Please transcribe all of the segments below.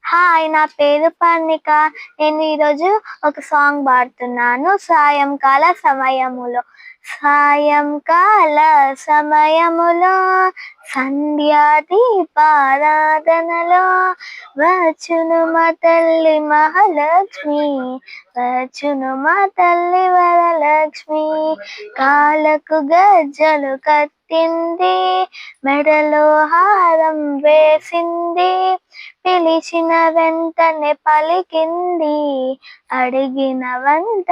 Hi, నా పేరు పర్ణిక. నేను ఈరోజు ఒక సాంగ్ పాడుతున్నాను. సాయంకాల సమయములో సాయంకాల సమయములో సంధ్యా దీపారాధనలో వచ్చును మా తల్లి మహాలక్ష్మి, వచ్చును మా తల్లి వరలక్ష్మి. కాళ్ళకు గజ్జలు కట్టింది, మెడలో హారం వేసింది, పిలిచిన వెంటనే పలికింది, అడిగిన వంట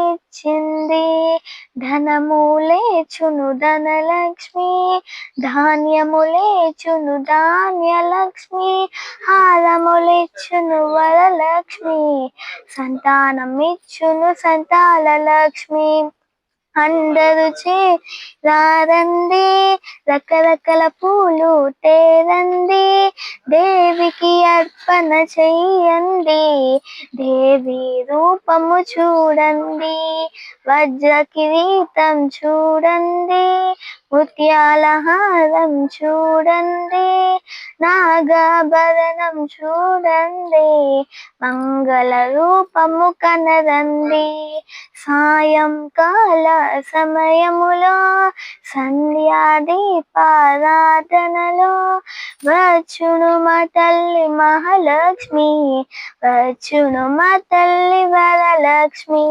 ఇచ్చింది. ధనము లేచును ధనలక్ష్మి, ధాన్యము లేచును ధాన్యలక్ష్మి, హారములిచ్చును వరలక్ష్మి, సంతానం ఇచ్చును సంతాన లక్ష్మి. అందరూ చేరండి, రకరకాల పూలు తేరండి, దేవికి అర్పణ చెయ్యండి, దేవి రూపము చూడండి, వజ్ర కిరీటం చూడండి, ముత్యాల హారం చూడండి, నాగాభరణం చూడండి, మంగళ రూపము కనరండి. సాయంకాల సమయములో సంధ్యా దీపారాధనలో వచ్చును మా తల్లి మహాలక్ష్మి, వచ్చును మా తల్లి వరలక్ష్మి.